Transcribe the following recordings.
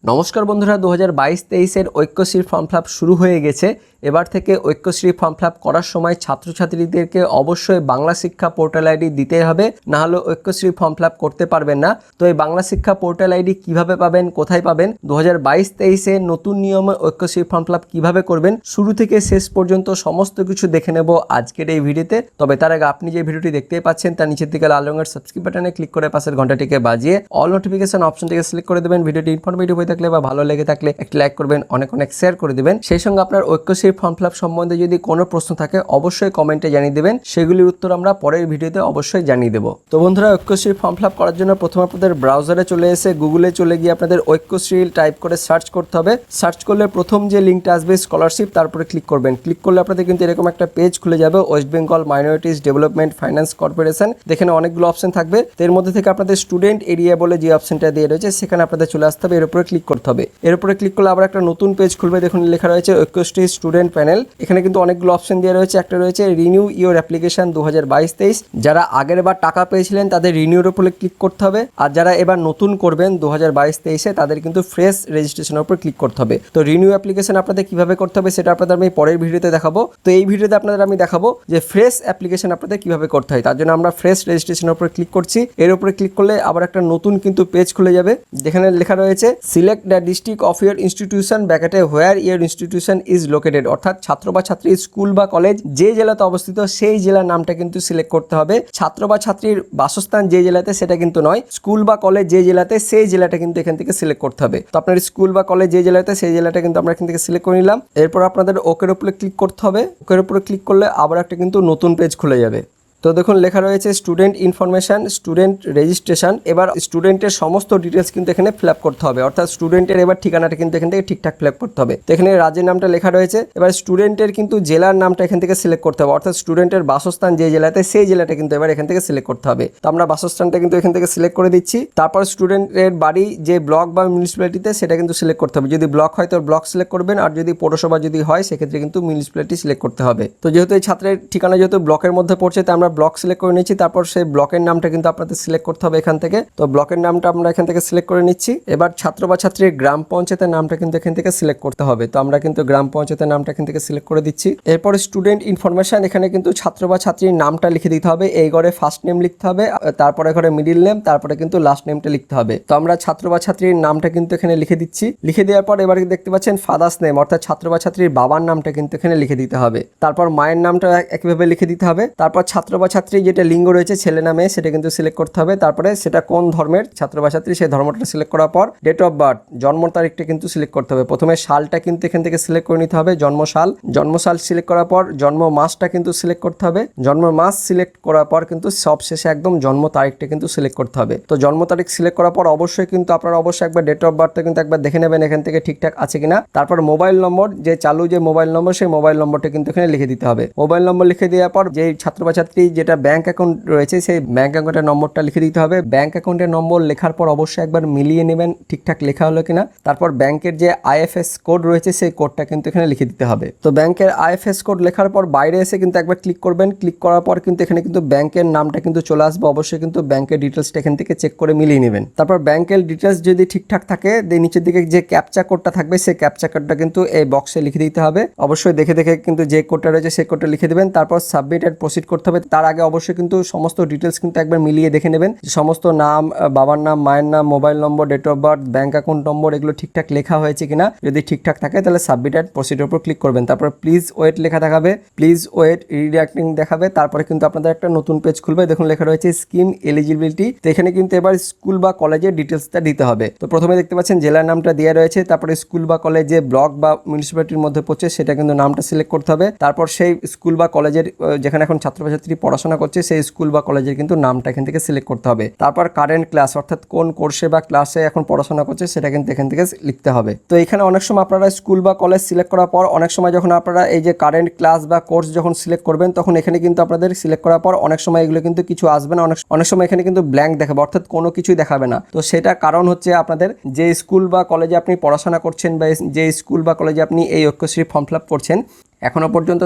নমস্কার বন্ধুরা, 2022-23 Aikyashree form fill up শুরু হয়ে গেছে। এবার থেকে ঐক্যশ্রী ফর্ম ফিল আপ করার সময় ছাত্রছাত্রীদেরকে অবশ্যই বাংলা শিক্ষা পোর্টাল আইডি দিতে হবে, না হলে ঐক্যশ্রী ফর্ম ফিল আপ করতে পারবেন না। তো এই বাংলা শিক্ষা পোর্টাল আইডি কিভাবে পাবেন, কোথায় পাবেন, 2022-23 নতুন নিয়মে ঐক্যশ্রী ফর্ম ফিল আপ কিভাবে করবেন, শুরু থেকে শেষ পর্যন্ত সমস্ত কিছু দেখে নেব আজকের এই ভিডিওতে। তবে তার আগে আপনি যে ভিডিওটি দেখতে পাচ্ছেন তার নিচের দিকে লাল রঙের সাবস্ক্রাইব বাটনে ক্লিক করে পাশের ঘন্টাটিকে বাজিয়ে অল নোটিফিকেশন অপশনটিকে সিলেক্ট করে দেবেন। ভিডিওটি ইনফরমেটিভ হয়ে থাকলে বা ভালো লেগে থাকলে একটি লাইক করবেন, অনেক শেয়ার করে দিবেন। সেই সঙ্গে আপনার ঐক্যশ্রী ফর্ম ফিল আপ সম্বন্ধে যদি কোনো প্রশ্ন থাকে অবশ্যই কমেন্টে জানিয়ে দেবেন, সেগুলির উত্তর আমরা পরের ভিডিওতে অবশ্যই জানিয়ে দেব। তো বন্ধুরা, ঐক্যশ্রী ফর্ম ফিল আপ করার জন্য প্রথমে আপনাদের ব্রাউজারে চলে এসে গুগলে চলে গিয়ে আপনাদের ঐক্যশ্রী টাইপ করে সার্চ করতে হবে। সার্চ করলে প্রথম যে লিঙ্কটা আসবে স্কলারশিপ, তারপরে ক্লিক করবেন। ক্লিক করলে আপনাদের কিন্তু এরকম একটা পেজ খুলে যাবে, West Bengal minorities development finance corporation. দেখেন অনেকগুলো অপশন থাকবে, এর মধ্যে থেকে আপনাদের স্টুডেন্ট এরিয়া বলে যে অপশনটা দিয়ে রয়েছে সেখানে আপনাদের চলে আসতে হবে। এর উপরে ক্লিক করতে হবে। এর উপরে ক্লিক করলে আবার একটা নতুন পেজ খুলবে। দেখুন লেখা রয়েছে ঐক্যশ্রী স্টুডেন্ট প্যানেল। এখানে কিন্তু অনেকগুলো অপশন দেওয়া রয়েছে। একটা রয়েছে রিনিউ ইওর অ্যাপ্লিকেশন 2022-23। যারা আগের বার টাকা পেয়েছিলেন তাদের রিনিউর উপরে ক্লিক করতে হবে, আর যারা এবার নতুন করবেন 2022-23 তাদের কিন্তু ফ্রেশ রেজিস্ট্রেশনের উপর ক্লিক করতে হবে। তো রিনিউ অ্যাপ্লিকেশন আপনাদের কিভাবে করতে হবে সেটা আপনাদের আমি পরের ভিডিওতে দেখাবো। তো এই ভিডিওতে আপনাদের আমি দেখাবো যে ফ্রেশ অ্যাপ্লিকেশন আপনাদের কিভাবে করতে হয়। তার জন্য আমরা ফ্রেশ রেজিস্ট্রেশনের উপরে ক্লিক করছি। এর উপরে ক্লিক করলে আবার একটা নতুন কিন্তু পেজ খুলে যাবে, যেখানে লেখা রয়েছে select the district of your institution ব্র্যাকেটে where your institution is located, অর্থাৎ ছাত্র বা ছাত্রীর স্কুল বা কলেজ যে জেলাতে অবস্থিত সেই জেলার নামটা কিন্তু সিলেক্ট করতে হবে। ছাত্র বা ছাত্রীর বাসস্থান যে জেলাতে সেটা কিন্তু নয়, স্কুল বা কলেজ যে জেলাতে সেই জেলাটা কিন্তু এখান থেকে সিলেক্ট করতে হবে। তো আপনার স্কুল বা কলেজ যে জেলাতে সেই জেলাটা কিন্তু আমরা এখান থেকে সিলেক্ট করে নিলাম। এরপর আপনাদের ওকের উপরে ক্লিক করতে হবে। ওকের উপরে ক্লিক করলে আবার একটা কিন্তু নতুন পেজ খুলে যাবে। তো দেখুন লেখা রয়েছে স্টুডেন্ট ইনফরমেশন, স্টুডেন্ট রেজিস্ট্রেশন। এবার স্টুডেন্টের সমস্ত ডিটেলস কিন্তু এখানে ফিল আপ করতে হবে, অর্থাৎ স্টুডেন্টের এবার ঠিকানাটা কিন্তু এখান থেকে ঠিকঠাক ফিল আপ করতে হবে। তো এখানে রাজ্যের নামটা লেখা রয়েছে। এবার স্টুডেন্টের কিন্তু জেলার নামটা এখান থেকে সিলেক্ট করতে হবে, অর্থাৎ স্টুডেন্টের বাসস্থান যে জেলাতে সেই জেলাটা কিন্তু এবার এখান থেকে সিলেক্ট করতে হবে। তো আমরা বাসস্থানটা কিন্তু এখান থেকে সিলেক্ট করে দিচ্ছি। তারপর স্টুডেন্টের বাড়ি যে ব্লক বা মিউনিসিপ্যালিটিতে সেটা কিন্তু সিলেক্ট করতে হবে। যদি ব্লক হয় তো ব্লক সিলেক্ট করবেন, আর যদি পৌরসভা যদি হয় সেক্ষেত্রে কিন্তু মিউনিসিপ্যালিটি সিলেক্ট করতে হবে। তো যেহেতু এই ছাত্রের ঠিকানা যেহেতু ব্লকের মধ্যে পড়ছে তাই আমরা ব্লক সিলেক্ট করে নিচ্ছি। তারপর সেই ব্লকের নামটা কিন্তু আপনাদের সিলেক্ট করতে হবে এখান থেকে। তো ব্লকের নামটা আমরা এখান থেকে সিলেক্ট করে নিচ্ছি। এবার ছাত্র বা ছাত্রীর গ্রাম পঞ্চায়েতের নামটা কিন্তু এখান থেকে সিলেক্ট করতে হবে। তো আমরা কিন্তু গ্রাম পঞ্চায়েতের নামটা এখান থেকে সিলেক্ট করে দিচ্ছি। এরপর স্টুডেন্ট ইনফরমেশন, এখানে কিন্তু ছাত্র বা ছাত্রীর নামটা লিখে দিতে হবে। এই ঘরে ফার্স্ট নেম লিখতে হবে, তারপরে ঘরে মিডিল নেম, তারপরে কিন্তু লাস্ট নেমটা লিখতে হবে। তো আমরা ছাত্র বা ছাত্রীর নামটা কিন্তু এখানে লিখে দিচ্ছি। লিখে দেওয়ার পর এবার দেখতে পাচ্ছেন ফাদার্স নেম, অর্থাৎ ছাত্র বা ছাত্রীর বাবার নামটা কিন্তু এখানে লিখে দিতে হবে। তারপর মায়ের নামটা একইভাবে লিখে দিতে হবে। তারপর ছাত্র বা ছাত্রী যেটা লিঙ্গ রয়েছে ছেলে না মেয়ে সেটা কিন্তু সিলেক্ট করতে হবে। তারপরে সেটা কোন ধর্মের ছাত্র বা ছাত্রী সেই ধর্মটা সিলেক্ট করার পর ডেট অফ বার্থ জন্ম তারিখটা কিন্তু সিলেক্ট করতে হবে। প্রথমে সালটা কিন্তু এখান থেকে সিলেক্ট করে নিতে হবে, জন্মসাল সিলেক্ট করার পর জন্ম মাসটা কিন্তু সিলেক্ট করতে হবে। জন্ম মাস সিলেক্ট করার পর কিন্তু সবশেষে একদম জন্ম তারিখটা কিন্তু সিলেক্ট করতে হবে। তো জন্ম তারিখ সিলেক্ট করার পর অবশ্যই কিন্তু আপনারা অবশ্যই একবার ডেট অফ বার্থটা কিন্তু একবার দেখে নেবেন এখান থেকে ঠিকঠাক আছে কিনা। তারপর মোবাইল নম্বর, যে চালু যে মোবাইল নম্বর সেই মোবাইল নম্বরটা কিন্তু এখানে লিখে দিতে হবে। মোবাইল নম্বর লিখে দেওয়ার পর যে ছাত্র বা ছাত্রী যেটা ব্যাংক অ্যাকাউন্ট রয়েছে সেই ব্যাংক অ্যাকাউন্টের নম্বরটা লিখে দিতে হবে। ব্যাংক অ্যাকাউন্টের নম্বর লেখার পর অবশ্যই একবার মিলিয়ে নেবেন ঠিকঠাক লেখা হলো কিনা। তারপর ব্যাংকের যে আইএফএস কোড রয়েছে সেই কোডটা কিন্তু এখানে লিখে দিতে হবে। তো ব্যাংকের আইএফএস কোড লেখার পর বাইরে এসে কিন্তু একবার ক্লিক করবেন। ক্লিক করার পর কিন্তু এখানে কিন্তু ব্যাংকের নামটা কিন্তু চলে আসবে। অবশ্যই কিন্তু ব্যাংকের ডিটেলসটা এখান থেকে চেক করে মিলিয়ে নেবেন। তারপর ব্যাংকের ডিটেলস যদি ঠিকঠাক থাকে নিচের দিকে যে ক্যাপচা কোডটা থাকবে সেই ক্যাপচা কোডটা কিন্তু এই বক্সে লিখে দিতে হবে। অবশ্যই দেখে দেখে কিন্তু যে কোডটা রয়েছে সেই কোডটা লিখে দেবেন। তারপর সাবমিট এন্ড প্রসিড করতে হবে। তার আগে অবশ্যই কিন্তু সমস্ত ডিটেলস কিন্তু একবার মিলিয়ে দেখে নেবেন, সমস্ত নাম, বাবার নাম, মায়ের নাম, mobile number, date of birth, bank account number এগুলো ঠিকঠাক লেখা হয়েছে কিনা। যদি ঠিকঠাক থাকে তাহলে সাবমিট এন্ড প্রসিডের উপর ক্লিক করবেন। তারপর প্লিজ ওয়েট লেখা দেখাবে, প্লিজ ওয়েট রিডাক্টিং দেখাবে। তারপরে কিন্তু আপনাদের একটা নতুন পেজ খুলবে। দেখুন লেখা রয়েছে স্কিম এলিজিবিলিটি। তো এখানে কিন্তু এবার স্কুল বা কলেজের ডিটেলসটা দিতে হবে। তো প্রথমে দেখতে পাচ্ছেন জেলার নামটা দেওয়া রয়েছে, তারপরে স্কুল বা কলেজ যে ব্লক বা মিউনিসিপ্যালিটির মধ্যে পড়ছে সেটা কিন্তু নামটা সিলেক্ট করতে হবে। তারপর সেই স্কুল বা কলেজের যেখানে এখন ছাত্রছাত্রী পড়াশোনা করছে সেই স্কুল বা কলেজের কিন্তু নামটা এখান থেকে সিলেক্ট করতে হবে। তারপর কারেন্ট ক্লাস, অর্থাৎ কোন কোর্সে বা ক্লাসে এখন পড়াশোনা করছে সেটা কিন্তু এখান থেকে লিখতে হবে। তো এখানে অনেক সময় আপনারা স্কুল বা কলেজ সিলেক্ট করার পর অনেক সময় যখন আপনারা এই যে কারেন্ট ক্লাস বা কোর্স যখন সিলেক্ট করবেন তখন এখানে কিন্তু আপনাদের সিলেক্ট করার পর অনেক সময় এগুলো কিন্তু কিছু আসবে না, অনেক সময় এখানে কিন্তু ব্ল্যাঙ্ক দেখাবে, অর্থাৎ কোনো কিছুই দেখাবে না। তো সেটা কারণ হচ্ছে আপনাদের যে স্কুল বা কলেজে আপনি পড়াশোনা করছেন বা যে স্কুল বা কলেজে আপনি এই ঐক্যশ্রী ফর্ম ফিল আপ করছেন এখনো পর্যন্ত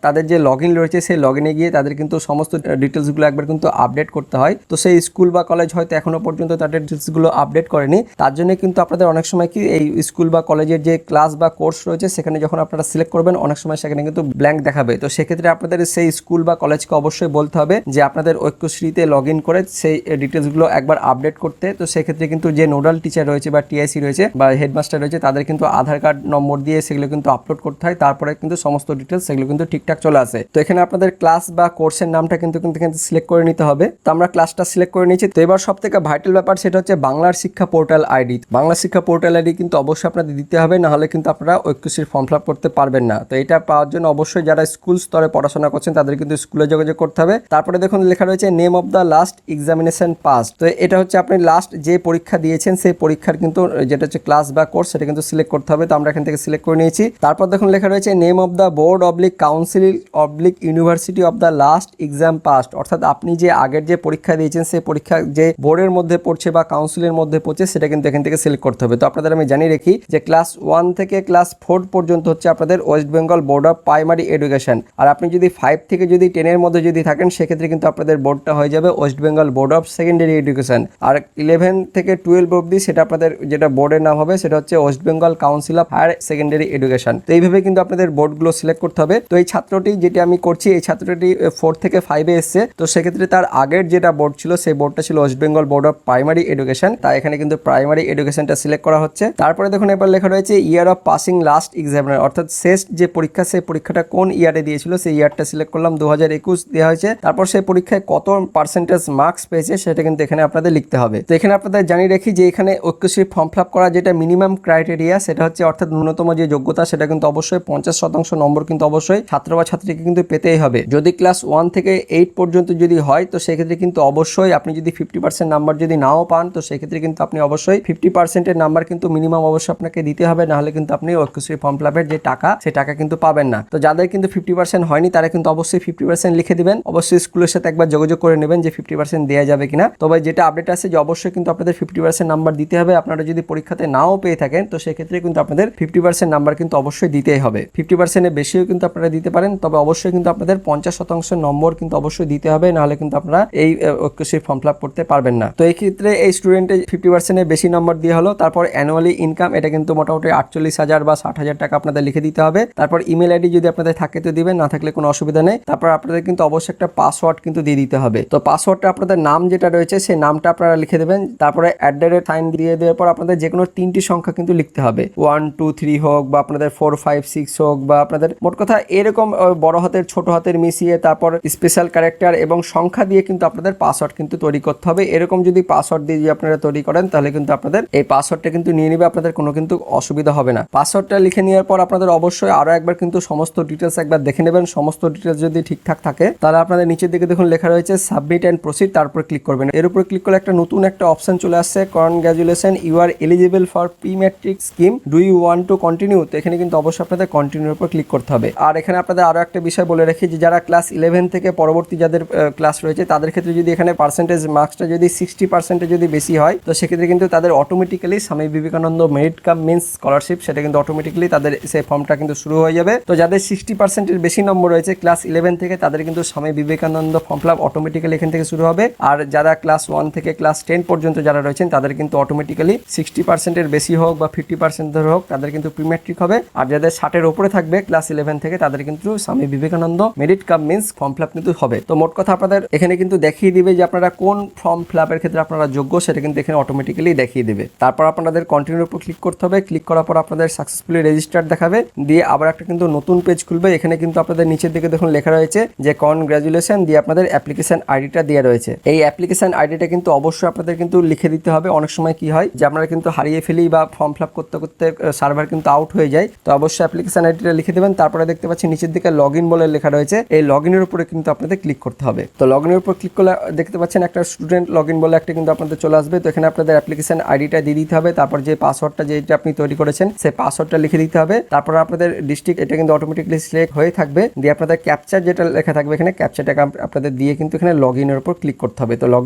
তাদের যে লগ ইন রয়েছে সেই লগ ইনে গিয়ে তাদের কিন্তু সমস্ত ডিটেলসগুলো একবার কিন্তু আপডেট করতে হয়। তো সেই স্কুল বা কলেজ হয়তো এখনো পর্যন্ত তাদের ডিটেলসগুলো আপডেট করেনি, তার জন্য কিন্তু আপনাদের অনেক সময় কি এই স্কুল বা কলেজের যে ক্লাস বা কোর্স রয়েছে সেখানে যখন আপনারা সিলেক্ট করবেন অনেক সময় সেখানে কিন্তু ব্ল্যাঙ্ক দেখাবে। তো সেক্ষেত্রে আপনাদের সেই স্কুল বা কলেজকে অবশ্যই বলতে হবে যে আপনাদের ঐক্যশ্রীতে লগ ইন করে সেই ডিটেলসগুলো একবার আপডেট করতে। তো সেক্ষেত্রে কিন্তু যে নোডাল টিচার রয়েছে বা টিআইসি রয়েছে বা হেডমাস্টার রয়েছে তাদের কিন্তু আধার কার্ড নম্বর দিয়ে সেগুলো কিন্তু আপলোড করতে হয়, তারপরে কিন্তু সমস্ত ডিটেলস সেগুলো কিন্তু ঠিকঠাক চলে আসে। তো এখানে আপনাদের ক্লাস বা কোর্সের নামটা কিন্তু সিলেক্ট করে নিতে হবে। তো আমরা ক্লাসটা সিলেক্ট করে নিয়েছি। তো এবার সব থেকে ভাইটাল ব্যাপার সেটা হচ্ছে বাংলার শিক্ষা পোর্টাল আইডি। বাংলা শিক্ষা পোর্টাল আইডি কিন্তু অবশ্যই আপনাদের দিতে হবে, না হলে কিন্তু আপনারা ঐক্যশ্রীর ফর্ম ফিল আপ করতে পারবেন না। তো এটা পাওয়ার জন্য অবশ্যই যারা স্কুল স্তরে পড়াশোনা করছেন তাদের কিন্তু স্কুলে যোগাযোগ করতে হবে। তারপরে দেখুন লেখা রয়েছে name of the last examination pass. তো এটা হচ্ছে আপনি লাস্ট যে পরীক্ষা দিয়েছেন সেই পরীক্ষার কিন্তু যেটা হচ্ছে ক্লাস বা কোর্স সেটা কিন্তু সিলেক্ট করতে হবে। তো আমরা এখান থেকে সিলেক্ট করে নিয়েছি। তারপর দেখুন লেখা রয়েছে name of the board oblique council oblique university of the last exam past, অর্থাৎ আপনি যে আগের যে পরীক্ষা দিয়েছেন সেই পরীক্ষা যে বোর্ডের মধ্যে পড়ছে বা কাউন্সিলের মধ্যে পড়ছে সেটা কিন্তু এখান থেকে সিলেক্ট করতে হবে। তো আপনাদের আমি জানিয়ে রাখি যে ক্লাস 1 থেকে ক্লাস 4 পর্যন্ত হচ্ছে আপনাদের West Bengal board of primary education, আর আপনি যদি 5 থেকে যদি 10 এর মধ্যে যদি থাকেন সেক্ষেত্রে কিন্তু আপনাদের বোর্ডটা হয়ে যাবে West Bengal board of secondary education, আর 11 থেকে 12 অবধি সেটা আপনাদের যেটা বোর্ডের নাম হবে সেটা হচ্ছে West Bengal Council of Higher Secondary Education. তো এইভাবে কিন্তু আপনাদের বোর্ডগুলো সিলেক্ট করতে হবে। তো এই ছাত্রটি যেটি আমি করছি এই ছাত্রটি 4 থেকে 5 এসছে, তো সেক্ষেত্রে তার আগের যেটা বোর্ড ছিল সেই বোর্ডটা ছিল West Bengal board of primary education, তাই এখানে কিন্তু প্রাইমারি এডুকেশনটা সিলেক্ট করা হচ্ছে। তারপরে দেখুন এবার লেখা রয়েছে year of passing last examiner, অর্থাৎ শেষ যে পরীক্ষা সেই পরীক্ষাটা কোন ইয়ারে দিয়েছিল সেই ইয়ারটা সিলেক্ট করলাম, 2021 দেওয়া হয়েছে। তারপর সেই পরীক্ষায় কত পার্সেন্টেজ মার্কস পেয়েছে সেটা কিন্তু এখানে আপনাদের লিখতে হবে। তো এখানে আপনাদের জানিয়ে রাখি যে এখানে ঐক্যশ্রী ফর্ম ফিল আপ করা যেটা মিনিমাম ক্রাইটেরিয়া সেটা হচ্ছে অর্থাৎ ন্যূনতম যে যোগ্যতা সেটা কিন্তু অবশ্যই 50% নম্বর কিন্তু অবশ্যই ছাত্র বা ছাত্রীকে কিন্তু পেতেই হবে। যদি ক্লাস 1 থেকে 8 পর্যন্ত যদি হয় তো সেক্ষেত্রে কিন্তু অবশ্যই আপনি যদি 50% নাম্বার যদি নাও পান তো সেক্ষেত্রে কিন্তু আপনি অবশ্যই 50% নাম্বার কিন্তু মিনিমাম অবশ্যই আপনাকে দিতে হবে, না হলে কিন্তু আপনি ঐক্যশ্রী ফর্ম ফিল আপের যে টাকা সেই টাকা কিন্তু পাবেন না। তো যাদের কিন্তু 50% হয়নি তারা কিন্তু অবশ্যই 50% লিখে দিবেন। অবশ্যই স্কুলের সাথে একবার যোগাযোগ করে নেবেন যে 50% দেওয়া যাবে কিনা। তবে যেটা আপডেট আছে যে অবশ্যই কিন্তু আপনাদের 50% নাম্বার দিতে হবে। আপনারা যদি পরীক্ষাতে নাও পেয়ে থাকেন তো সেক্ষেত্রে কিন্তু আপনাদের 50% নাম্বার কিন্তু অবশ্যই দিতেই হবে। 50% এর বেশিও কিন্তু আপনারা দিতে পারেন, তবে অবশ্যই কিন্তু আপনাদের 50% নম্বর কিন্তু অবশ্যই দিতে হবে, না হলে কিন্তু আপনারা এই ঐক্যশ্রী ফর্ম ফিল আপ করতে পারবেন না। তো এই ক্ষেত্রে এই স্টুডেন্টের 50% এর বেশি নম্বর দিয়ে হলো। তারপর অ্যানুয়ালি ইনকাম এটা কিন্তু মোটামুটি 48,000 বা 60,000 টাকা আপনাদের লিখে দিতে হবে। তারপর ইমেল আইডি যদি আপনাদের থাকে তো দিবেন, না থাকলে কোনো অসুবিধা নেই। তারপর আপনাদের কিন্তু অবশ্যই একটা পাসওয়ার্ড কিন্তু দিয়ে দিতে হবে। তো পাসওয়ার্ডটা আপনাদের নাম যেটা রয়েছে সেই নামটা আপনারা লিখে দেবেন। তারপরে @ সাইন দিয়ে দেওয়ার পর আপনাদের যে কোনো 3টি সংখ্যা কিন্তু লিখতে হবে, 1 2 3 হোক বা আপনাদের 4 5 6 হোক বা আপনাদের মোট কথা এরকম বড় হাতের ছোট হাতের মিশিয়ে তারপর স্পেশাল ক্যারেক্টার এবং সংখ্যা দিয়ে কিন্তু আপনাদের পাসওয়ার্ড কিন্তু তৈরি করতে হবে। এরকম যদি পাসওয়ার্ড দিয়ে যদি আপনারা তৈরি করেন তাহলে কিন্তু আপনাদের এই পাসওয়ার্ডটা কিন্তু নিয়ে নেবে, আপনাদের কোনো কিন্তু অসুবিধা হবে না। পাসওয়ার্ডটা লিখে নেওয়ার পর আপনাদের অবশ্যই আরো একবার কিন্তু সমস্ত ডিটেলস একবার দেখে নেবেন। সমস্ত ডিটেলস যদি ঠিকঠাক থাকে তাহলে আপনাদের নিচের দিকে দেখুন লেখা রয়েছে সাবমিট এন্ড প্রসিড, তারপর ক্লিক করবেন। এর উপর ক্লিক করলে একটা নতুন একটা অপশন চলে আসছে, congratulation you are eligible for pre matric scheme, do you want to continue. তো এখানে কিন্তু অবশ্যই আপনাদের কন্টিনিউর উপর ক্লিক করতে হবে। আর এখানে আপনাদের আরো একটা বিষয় বলে রাখি যে যারা ক্লাস 11 থেকে পরবর্তী যাদের ক্লাস রয়েছে তাদের ক্ষেত্রে যদি এখানে পার্সেন্টেজ মার্কসটা যদি 60% যদি বেশি হয় তো সেক্ষেত্রে কিন্তু তাদের automatically Swami Vivekananda merit cum means scholarship সেটা কিন্তু অটোমেটিক্যালি তাদের সেই ফর্মটা কিন্তু শুরু হয়ে যাবে। তো যাদের 60% এর বেশি নম্বর রয়েছে ক্লাস 11 থেকে তাদের কিন্তু Swami Vivekananda form fill up automatically এখান থেকে শুরু হবে। আর যারা ক্লাস 1 থেকে ক্লাস 10 পর্যন্ত যারা রয়েছেন তাদের কিন্তু অটোমেটিক্যালি 60% এর বেশি হোক বা 50% ধরে হোক তাদের কিন্তু প্রি ম্যাট্রিক হবে। আর যাদের 60 এর উপরে থাকবে ক্লাস 11 থেকে তাদের কিন্তু Swami Vivekananda merit cum means form fill up কিন্তু হবে। তো মোট কথা আপনাদের এখানে কিন্তু দেখিয়ে দিবে যে আপনারা কোন ফর্ম ফিল আপের ক্ষেত্রে আপনারা যোগ্য সেটা কিন্তু এখানে অটোমেটিক্যালি দেখিয়ে দেবে। তারপর আপনাদের কন্টিনিউর উপর ক্লিক করতে হবে। ক্লিক করার পর আপনাদের সাকসেসফুলি রেজিস্টার্ড দেখাবে, দিয়ে আবার একটা কিন্তু নতুন পেজ খুলবে। এখানে কিন্তু আপনাদের নিচের দিকে দেখুন লেখা রয়েছে যে কনগ্রাচুলেশন, দিয়ে আপনাদের অ্যাপ্লিকেশন আইডিটা দেওয়া রয়েছে। এই অ্যাপ্লিকেশন আইডিটা কিন্তু অবশ্যই আপনাদের কিন্তু লিখে দিতে হবে। অনেক সময় কি হয় যে আপনারা কিন্তু হারিয়ে ফেলি বা ফর্ম ফিল আপ করতে করতে সার্ভার কিন্তু আউট হয়ে যায়। তো অবশ্যই অ্যাপ্লিকেশন আইডিটা লিখে দেবেন। তারপরে দেখতে পাচ্ছি নিচের দিকে লগ ইন বলে লেখা রয়েছে, এই লগ ইনের উপরে কিন্তু আপনাদের ক্লিক করতে হবে। তো লগ ইনের উপর ক্লিক করলে দেখতে পাচ্ছেন একটা স্টুডেন্ট লগ ইন বলে একটা কিন্তু আপনাদের চলে আসবে। তো এখানে আপনাদের অ্যাপ্লিকেশন আইডিটা দিয়ে দিতে হবে। তারপর যে পাসওয়ার্ডটা যেটা আপনি তৈরি করেছেন সেই পাসওয়ার্ডটা লিখে দিতে হবে। তারপর আপনাদের ডিস্ট্রিক্ট এটা কিন্তু অটোমেটিক্যালি সিলেক্ট হয়ে থাকবে, দিয়ে আপনাদের ক্যাপচার যেটা লেখা থাকবে এখানে ক্যাপচারটাকে আপনাদের দিয়ে কিন্তু এখানে লগ ইনের উপর ক্লিক করতে হবে। তো লগ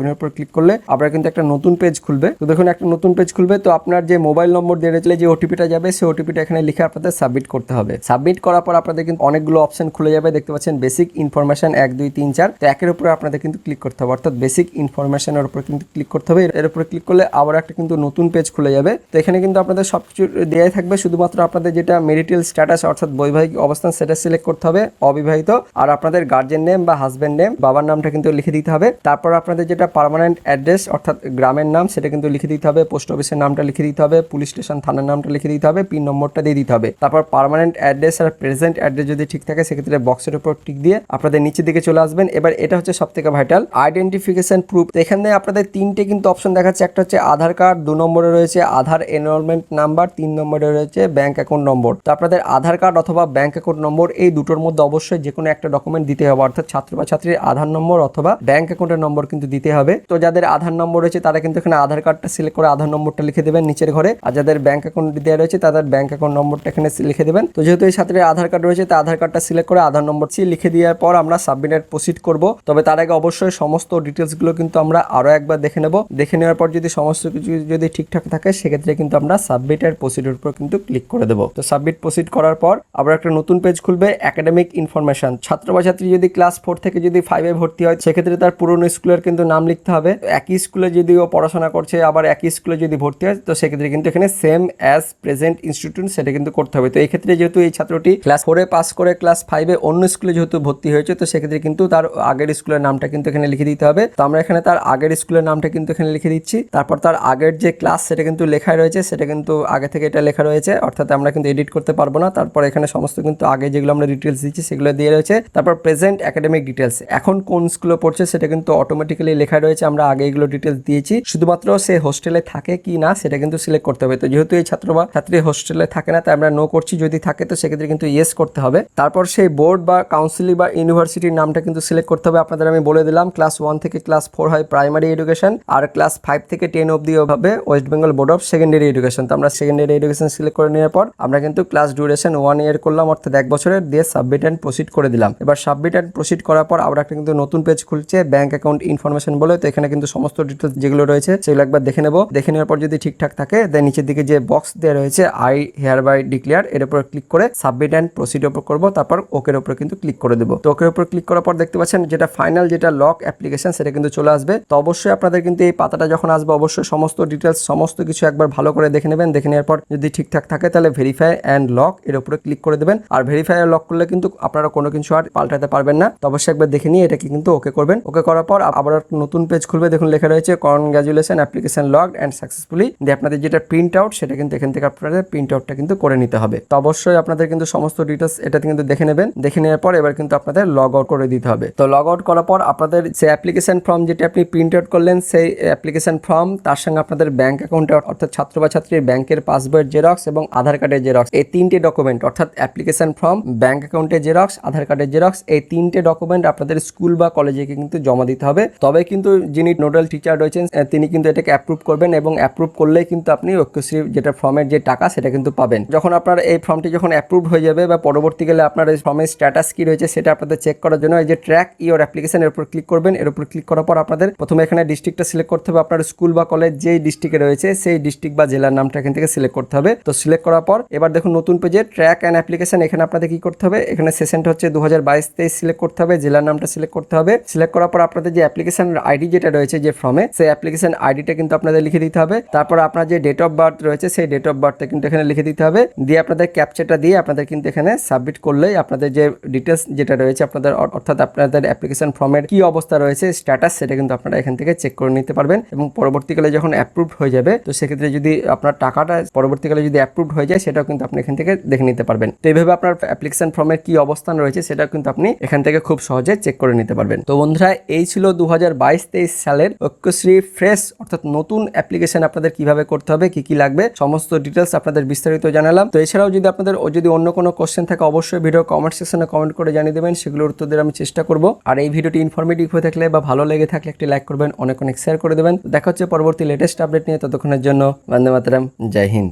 ইনের উপর ক্লিক করলে আপনারা কিন্তু একটা নতুন পেজ খুলবে। তো দেখুন একটা নতুন পেজ খুলবে। তো আপনার যে মোবাইল নম্বর দিয়ে যে ওটিপিটা যাবে সেই ওটিপিটা এখানে লিখে আপনাদের সাবমিট করতে হবে। সাবমিট করার করার পর আপনাদের কিন্তু অনেকগুলো অপশন খুলে যাবে, দেখতে পাচ্ছেন বেসিক ইনফরমেশন 1 2 3 4। তো একের উপরে আপনাদের কিন্তু ক্লিক করতে হবে, অর্থাৎ বেসিক ইনফরমেশনের উপর কিন্তু ক্লিক করতে হবে। এর উপরে ক্লিক করলে আবার একটা কিন্তু নতুন পেজ খুলে যাবে। তো এখানে কিন্তু আপনাদের সবকিছু দেওয়াই থাকবে, শুধুমাত্র আপনাদের যেটা মেরিটাল স্ট্যাটাস অর্থাৎ বৈবাহিক অবস্থান সেটা সিলেক্ট করতে হবে, অবিবাহিত, আর আপনাদের গার্জেন নেম বা হাজবেন্ড নেম, বাবার নামটা কিন্তু লিখে দিতে হবে। তারপর আপনাদের যেটা পার্মানেন্ট অ্যাড্রেস অর্থাৎ গ্রামের নাম সেটা কিন্তু লিখে দিতে হবে, পোস্ট অফিসের নামটা লিখে দিতে হবে, পুলিশ স্টেশন থানার নামটা লিখে দিতে হবে, পিন নম্বরটা দিয়ে দিতে হবে। তারপর পার্মানেন্ট অ্যাড্রেস আর প্রেজেন্ট অ্যাড্রেস যদি ঠিক থাকে সেক্ষেত্রে বক্সের উপর টিক দিয়ে আপনাদের নিচের দিকে চলে আসবেন। এবার এটা হচ্ছে সবথেকে ভাইটাল, আইডেন্টিফিকেশন প্রুফ। এখানে আপনাদের তিনটে কিন্তু অপশন দেখাচ্ছে, একটা হচ্ছে আধার কার্ড, 2 নম্বরে রয়েছে আধার এনরোলমেন্ট নাম্বার, 3 নম্বরে রয়েছে ব্যাংক অ্যাকাউন্ট নম্বর। তো আপনাদের আধার কার্ড অথবা ব্যাংক অ্যাকাউন্ট নম্বর এই দুটোর মধ্যে অবশ্যই যে কোনো একটা ডকুমেন্ট দিতে হবে, অর্থাৎ ছাত্র বা ছাত্রীর আধার নম্বর অথবা ব্যাংক অ্যাকাউন্টের নম্বর কিন্তু দিতে হবে। তো যাদের আধার নম্বর রয়েছে তারা কিন্তু এখানে আধার কার্ডটা সিলেক্ট করে আধার নম্বরটা লিখে দেবেন নিচের ঘরে, আর যাদের ব্যাংক অ্যাকাউন্ট দেওয়া রয়েছে তাদের ব্যাংক অ্যাকাউন্ট নম্বরটা এখানে লিখে দেবেন। তো যেহেতু এই ছাত্রের আধার কার্ড রয়েছে তা আধার কার্ডটা সিলেক্ট করে আধার নম্বরটি লিখে দেওয়ার পর আমরা সাবমিট প্রসিড করব। তবে তার আগে অবশ্যই সমস্ত ডিটেলস গুলো কিন্তু আমরা আরো একবার দেখে নেব। দেখে নেওয়ার পর যদি সমস্ত কিছু যদি ঠিকঠাক থাকে সেক্ষেত্রে কিন্তু আমরা সাবমিট এর প্রসিডের উপর কিন্তু ক্লিক করে দেব। তো সাবমিট প্রসিড করার পর আবার একটা নতুন পেজ খুলবে, একাডেমিক ইনফরমেশন। ছাত্র বা ছাত্রী যদি ক্লাস 4 থেকে যদি 5 এ ভর্তি হয় সেক্ষেত্রে তার পুরনো স্কুলের কিন্তু নাম লিখতে হবে। একই স্কুলে যদি ও পড়াশোনা করছে আবার একই স্কুলে যদি ভর্তি হয় তো সেক্ষেত্রে কিন্তু এখানে সেম অ্যাজ প্রেজেন্ট ইনস্টিটিউট সেটা কিন্তু করতে হবে। তো এই ক্ষেত্রে যেহেতু এই ছাত্রটি ক্লাস 4 এ পাস করে ক্লাস 5 এ অন্য স্কুলে যেহেতু ভর্তি হয়েছে তো সেক্ষেত্রে কিন্তু তার আগের স্কুলের নামটা কিন্তু এখানে লিখে দিতে হবে। তো আমরা এখানে তার আগের স্কুলের নামটা কিন্তু এখানে লিখে দিচ্ছি। তারপর তার আগের যে ক্লাস সেটা কিন্তু লেখা রয়েছে, সেটা কিন্তু আগে থেকে এটা লেখা রয়েছে, অর্থাৎ আমরা কিন্তু এডিট করতে পারবো না। তারপর এখানে সমস্ত কিন্তু আগে যেগুলো আমরা ডিটেলস দিচ্ছি সেগুলো দিয়ে রয়েছে। তারপর প্রেজেন্ট একাডেমিক ডিটেলস, এখন কোন স্কুলে পড়ছে সেটা কিন্তু অটোমেটিক্যালি লেখা রয়েছে, আমরা আগে এগুলো ডিটেলস দিয়েছি। শুধুমাত্র সে হোস্টেলে থাকে কি না সেটা কিন্তু সিলেক্ট করতে হবে। তো যেহেতু এই ছাত্র বা ছাত্রী হোস্টেলে থাকে না তাই আমরা নো করছি, যদি থাকে তো সেক্ষেত্রে কিন্তু ইয়েস করতে হবে। তারপর সেই বোর্ড বা কাউন্সিল বা ইউনিভার্সিটির নামটা কিন্তু সিলেক্ট করতে হবে। আপনাদের আমি বলে দিলাম ক্লাস 1 থেকে ক্লাস 4 হয় প্রাইমারি এডুকেশন, আর ক্লাস 5 থেকে 10 অবধি হবে West Bengal board of secondary Education. তো আমরা সেকেন্ডারি এডুকেশন সিলেক্ট করে নেওয়ার পর আমরা কিন্তু ক্লাস ডিউরেশন 1 ইয়ার করলাম, অর্থাৎ 1 বছরের, দিয়ে সাবমিট এন্ড প্রসিড করে দিলাম। এবার সাবমিট এন্ড প্রসিড করার পর আমরা একটা কিন্তু নতুন পেজ খুলছে, ব্যাংক অ্যাকাউন্ট ইনফরমেশন বলে। তো এখানে কিন্তু সমস্ত ডিটেলস যেগুলো রয়েছে সেগুলো একবার দেখে নেব। দেখে নেওয়ার পর যদি ঠিকঠাক থাকে দেন নিচের দিকে যে বক্স দেওয়া রয়েছে আই হেয়ার বাই ডিক্লেয়ার, এর উপর ক্লিক করে সাবমিট এন্ড প্রসিড উপর করব, তারপর ওকের উপর কিন্তু ক্লিক করে দেব। তো ওকের উপর ক্লিক করার পর দেখতে পাচ্ছেন যেটা ফাইনাল যেটা লক অ্যাপ্লিকেশন সেটা কিন্তু চলে আসবে। তো অবশ্যই আপনাদের কিন্তু এই পাতাটা যখন আসবে অবশ্যই সমস্ত ডিটেলস সমস্ত কিছু একবার ভালো করে দেখে নেবেন। দেখে নেওয়ার পর যদি ঠিকঠাক থাকে তাহলে ভেরিফাই অ্যান্ড লক এর উপরে ক্লিক করে দেবেন। আর ভেরিফাই আর লক করলে কিন্তু আপনারা কোনো কিছু আর পাল্টাতে পারবেন না। তো অবশ্যই একবার দেখে নিয়ে এটাকে কিন্তু ওকে করবেন। ওকে করার পর আবার নতুন পেজ খুলবে, দেখুন লেখা রয়েছে congratulation application logged and successfully. দিয়ে আপনাদের যেটা প্রিন্ট আউট সেটা কিন্তু এখান থেকে আপনাদের প্রিন্ট আউটটা কিন্তু করে নিতে হবে। তো অবশ্যই আপনাদের কিন্তু সমস্ত ডিটেলস এটাতে কিন্তু দেখে নেবেন। দেখে নেওয়ার পর এবার কিন্তু আপনাদের লগ আউট করে দিতে হবে। তো লগ আউট করার পর আপনাদের সেই অ্যাপ্লিকেশন ফর্ম যেটা আপনি প্রিন্ট আউট করলেন সেই অ্যাপ্লিকেশন ফর্ম, তার সঙ্গে আপনাদের ব্যাংক অ্যাকাউন্টে অর্থাৎ ছাত্র বা ছাত্রীর ব্যাংকের পাসবইয়ের জেরক্স এবং আধার কার্ডের জেরক্স, এই তিনটে ডকুমেন্ট অর্থাৎ অ্যাপ্লিকেশন ফর্ম, ব্যাংক অ্যাকাউন্টের জেরক্স, আধার কার্ডের জেরক্স, এই তিনটে ডকুমেন্ট আপনাদের স্কুল বা কলেজে কিন্তু জমা দিতে হবে। তবে কিন্তু যিনি নোডাল টিচার রয়েছেন তিনি কিন্তু এটাকে অ্যাপ্রুভ করবেন এবং অ্যাপ্রুভ করলেই কিন্তু আপনি ঐক্যশ্রী যেটা ফর্মের যে টাকা সেটা কিন্তু পাবেন। যখন আপনার এই ফর্মটি যখন অ্যাপ্রুভ হয়ে যাবে বা পরবর্তীকালে আপনার এই ফর্মের স্ট্যাটাস কি রয়েছে সেটা আপনাদের চেক করার জন্য এই যে ট্র্যাক ইওর অ্যাপ্লিকেশন এর উপর ক্লিক করবেন। এর উপর ক্লিক করার পর আপনাদের প্রথমে এখানে ডিস্ট্রিক্টটা সিলেক্ট করতে হবে, আপনার স্কুল বা কলেজ যেই ডিস্ট্রিক্টে রয়েছে সেই ডিস্ট্রিক্ট বা জেলার নামটা এখান থেকে সিলেক্ট করতে হবে। তো সিলেক্ট করার পর এবার দেখুন নতুন পেজে ট্র্যাক অ্যান্ড অ্যাপ্লিকেশন, এখানে আপনাদের কি করতে হবে, এখানে সেশনটা হচ্ছে 2022-23 সিলেক্ট করতে হবে, জেলার নামটা সিলেক্ট করতে হবে। সিলেক্ট করার পর আপনাদের যে অ্যাপ্লিকেশন আইডি যেটা রয়েছে যে ফর্মে সেই অ্যাপ্লিকেশন আইডিটা কিন্তু আপনাদের লিখে দিতে হবে। তারপর আপনার যে ডেট অফ বার্থ রয়েছে সেই ডেট অফ বার্থটা কিন্তু এখানে লিখে দিতে হবে। দিয়ে আপনাদের ক্যাপচাটা দিয়ে আপনাদের কিন্তু এখানে সাবমিট করলেই আপনাদের যে ডিটেলস যেটা রয়েছে আপনাদের অর্থাৎ আপনাদের অ্যাপ্লিকেশন ফর্মের কি অবস্থা রয়েছে স্ট্যাটাস সেটা কিন্তু আপনারা এখান থেকে চেক করে নিতে পারবেন এবং পরবর্তীকালে যখন অ্যাপ্রুভড হয়ে যাবে তো সেক্ষেত্রে যদি আপনার টাকাটা পরবর্তীকালে যদি অ্যাপ্রুভড হয়ে যায় সেটাও কিন্তু আপনি এখান থেকে দেখে নিতে পারবেন। তো এইভাবে আপনার অ্যাপ্লিকেশন ফর্মের কি অবস্থান রয়েছে সেটাও কিন্তু আপনি এখান থেকে খুব সহজে চেক করে নিতে পারবেন। তো বন্ধুরা এই ছিল 2022-23 সালের ঐক্যশ্রী ফ্রেশ অর্থাৎ নতুন অ্যাপ্লিকেশন আপনাদের কিভাবে করতে হবে, কি কি লাগবে সমস্ত ডিটেলস আপনাদের বিস্তারিত জানালাম। তো এছাড়াও যদি আপনাদের যদি অন্য কোনো কোশ্চেন থাকে অবশ্যই ভিডিও কমেন্ট সেকশনে কমেন্ট করে জানিয়ে দেবেন, সেগুলোর উত্তর দেওয়ার আমি চেষ্টা করব। আর এই ভিডিওটি ইনফরমেটিভ হয়ে থাকলে বা ভালো লেগে থাকলে একটি লাইক করবেন, অনেক অনেক শেয়ার করে দেবেন। দেখা হচ্ছে পরবর্তী লেটেস্ট আপডেট নিয়ে, ততক্ষণের জন্য বন্দে মাতরম, জয় হিন্দ।